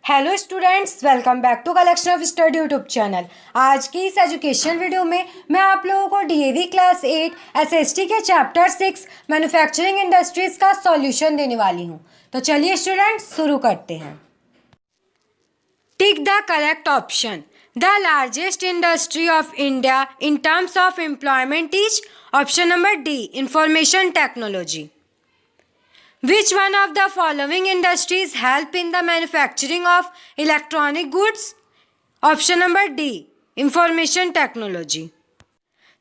Hello students, welcome back to collection of study YouTube channel. आज की इस education video में मैं आप लोगों को डीएवी क्लास 8 एसएसटी के चैप्टर 6 मैन्युफैक्चरिंग इंडस्ट्रीज का सॉल्यूशन देने वाली हूं। तो चलिए स्टूडेंट्स शुरू करते हैं। Tick the correct option. The largest industry of India in terms of employment is option number D, information technology. Which one of the following industries help in the manufacturing of electronic goods? Option number D, information technology.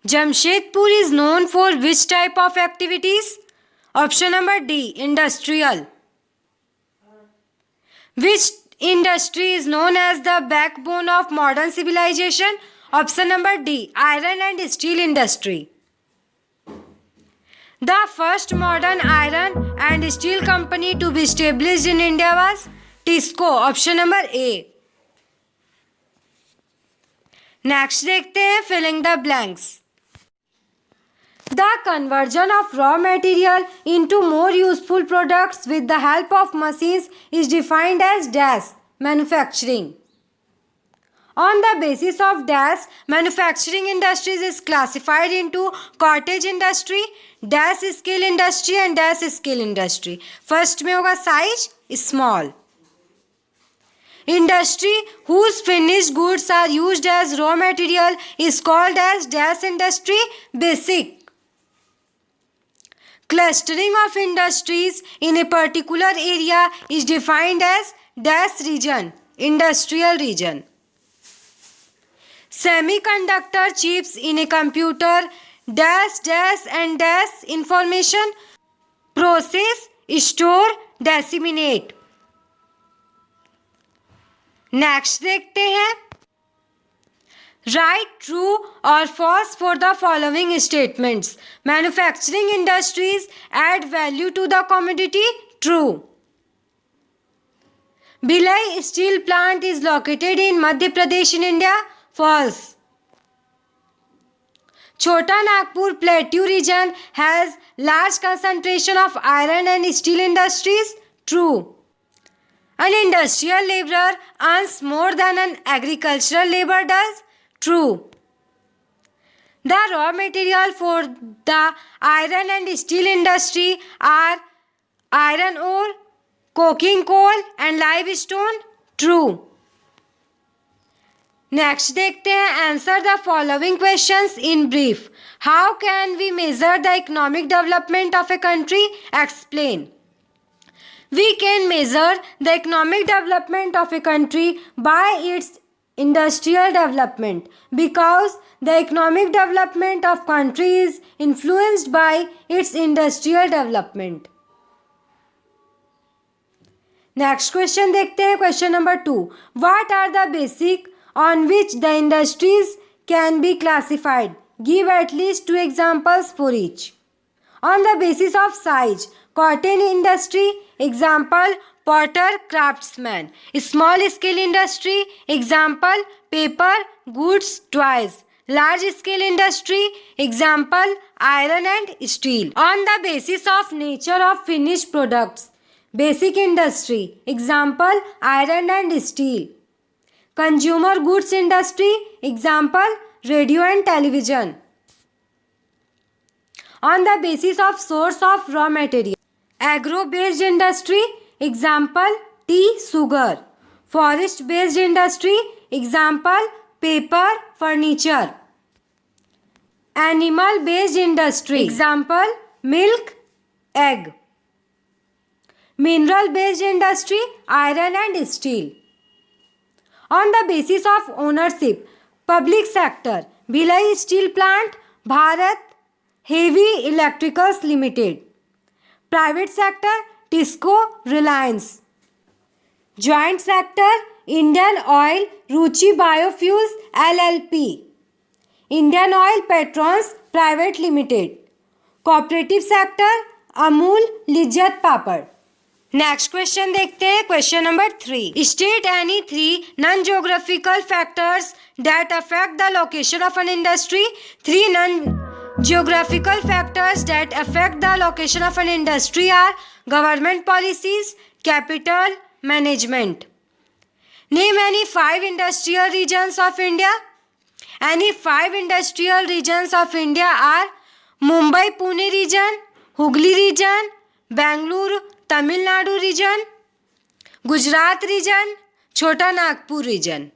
Jamshedpur is known for which type of activities? Option number D, industrial. Which industry is known as the backbone of modern civilization? Option number D, iron and steel industry. The first modern iron and steel company to be established in India was TISCO. Option number A. Next देखते हैं filling the blanks. The conversion of raw material into more useful products with the help of machines is defined as dash manufacturing. On the basis of dash, manufacturing industries is classified into cottage industry, dash scale industry and dash scale industry. First में होगा size small. Industry whose finished goods are used as raw material is called as dash industry basic. Clustering of industries in a particular area is defined as dash region, industrial region. Semiconductor chips in a computer dash dash and dash information process, store, disseminate. Next देखते हैं. Write true or false for the following statements. Manufacturing industries add value to the commodity. True. Bhilai steel plant is located in Madhya Pradesh in India. False. Chota Nagpur Plateau region has large concentration of iron and steel industries. True. An industrial laborer earns more than an agricultural laborer does. True. The raw material for the iron and steel industry are iron ore, coking coal and limestone. True. Next देखते हैं. Answer the following questions in brief. How can we measure the economic development of a country? Explain. We can measure the economic development of a country by its industrial development because the economic development of country is influenced by its industrial development. Next question देखते हैं. Question number 2. What are the basic on which the industries can be classified? Give at least 2 examples for each. On the basis of size, cotton industry, example potter, craftsman. Small scale industry, example paper, goods, toys. Large scale industry, example iron and steel. On the basis of nature of finished products, basic industry, example iron and steel. Consumer goods industry, example radio and television. On the basis of source of raw material, agro based industry, example tea, sugar. Forest based industry, example paper, furniture. Animal based industry, example milk, egg. Mineral based industry, iron and steel. On the basis of ownership, public sector, Bhilai Steel Plant, Bharat Heavy Electricals Limited. Private sector, TISCO, Reliance. Joint sector, Indian Oil, Ruchi Biofuels LLP. Indian Oil Patrons Private Limited. Cooperative sector, Amul Lijjat Papad. Next question देखते हैं. Question number 3. State any 3 non geographical factors that affect the location of an industry. 3 non geographical factors that affect the location of an industry are government policies, capital, management. Name any 5 industrial regions of India. Any 5 industrial regions of India are Mumbai Pune region, Hooghly region, Bangalore Tamil Nadu region, Gujarat region, Chota Nagpur region.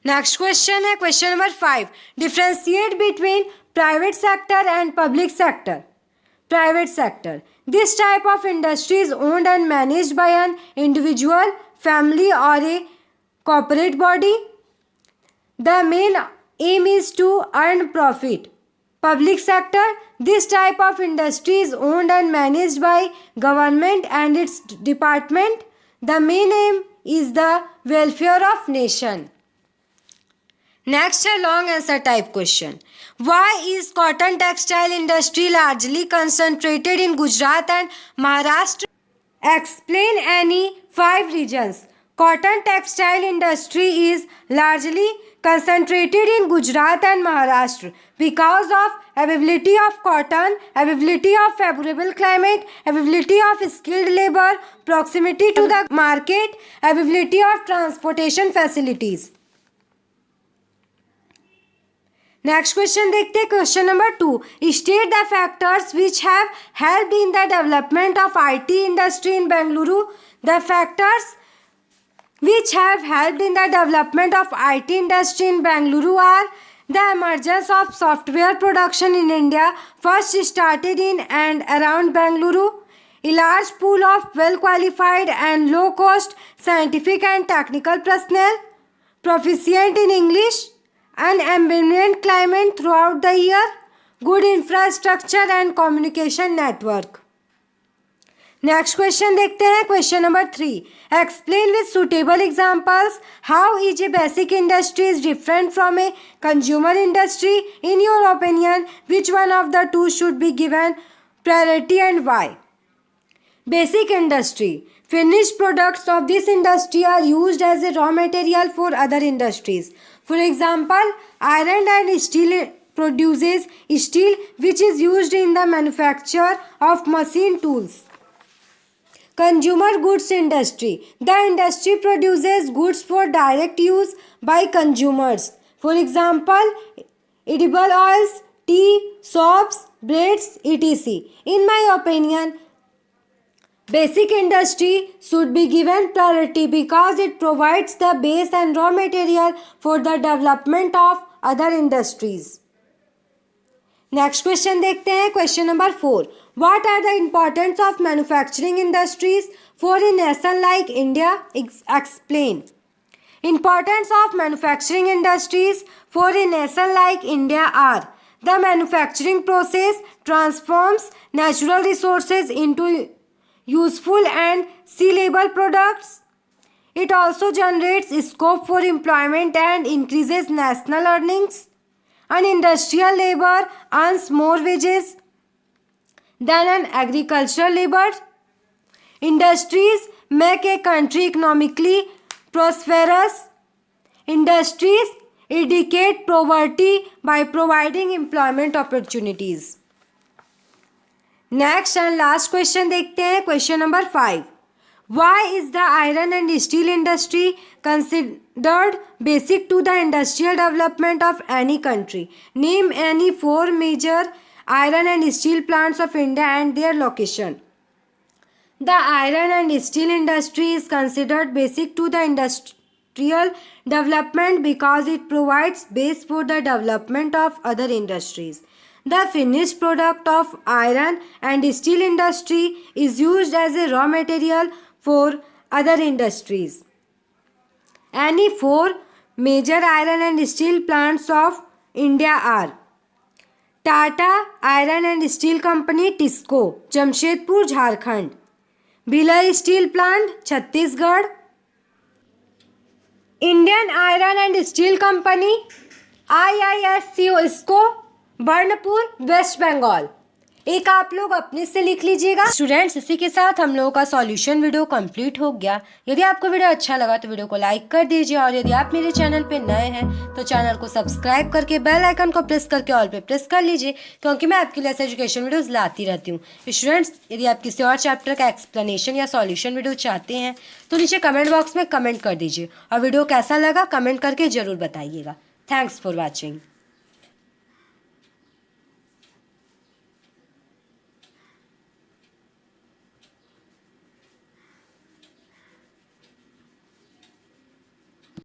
Next question है question number 5. Differentiate between private sector and public sector. Private sector. This type of industry is owned and managed by an individual, family or a corporate body. The main aim is to earn profit. Public sector. This type of industry is owned and managed by government and its department. The main aim is the welfare of nation. Next है long answer type question. Why is cotton textile industry largely concentrated in Gujarat and Maharashtra? Explain any 5 regions. Cotton textile industry is largely concentrated in Gujarat and Maharashtra because of availability of cotton, availability of favorable climate, availability of skilled labor, proximity to the market, availability of transportation facilities. Next question देखते हैं question number 2. State the factors which have helped in the development of IT industry in Bengaluru. The factors which have helped in the development of IT industry in Bengaluru are the emergence of software production in India first started in and around Bengaluru. A large pool of well qualified and low cost scientific and technical personnel proficient in English, an ambient climate throughout the year, good infrastructure and communication network. Next question देखते हैं question number 3. Explain with suitable examples how is a basic industry is different from a consumer industry. In your opinion which one of the two should be given priority and why. Basic industry. Finished products of this industry are used as a raw material for other industries. For example, iron and steel produces steel which is used in the manufacture of machine tools. Consumer goods industry. The industry produces goods for direct use by consumers. For example, edible oils, tea, soaps, breads, etc. In my opinion, basic industry should be given priority because it provides the base and raw material for the development of other industries. Next question देखते हैं question number 4. What are the importance of manufacturing industries for a nation like India? Explain. Importance of manufacturing industries for a nation like India are: the manufacturing process transforms natural resources into useful and sellable products. It also generates scope for employment and increases national earnings. An industrial labor earns more wages than an agricultural labor. Industries make a country economically prosperous. Industries eradicate poverty by providing employment opportunities. Next and last question देखते हैं question number 5. Why is the iron and steel industry considered basic to the industrial development of any country. Name any 4 major iron and steel plants of India and their location. The iron and steel industry is considered basic to the industrial development because it provides base for the development of other industries. The finished product of iron and steel industry is used as a raw material for other industries. Any 4 major iron and steel plants of India are: Tata Iron and Steel Company, TISCO, Jamshedpur, Jharkhand; Bhilai Steel Plant, Chhattisgarh; Indian Iron and Steel Company, IISCO, Burnpur, West Bengal. एक आप लोग अपने से लिख लीजिएगा। Students, इसी के साथ हम लोगों का सॉल्यूशन वीडियो कंप्लीट हो गया। यदि आपको वीडियो अच्छा लगा तो वीडियो को लाइक कर दीजिए, और यदि आप मेरे चैनल पे नए हैं तो चैनल को सब्सक्राइब करके बेल आइकन को प्रेस करके ऑल पे प्रेस कर लीजिए, क्योंकि मैं आपके लिए ऐसे एजुकेशन वीडियोस लाती रहती हूँ। स्टूडेंट्स, यदि आप किसी और चैप्टर का एक्सप्लेनेशन या सॉल्यूशन वीडियो चाहते हैं तो नीचे कमेंट बॉक्स में कमेंट कर दीजिए, और वीडियो कैसा लगा कमेंट करके ज़रूर बताइएगा। Thanks for watching.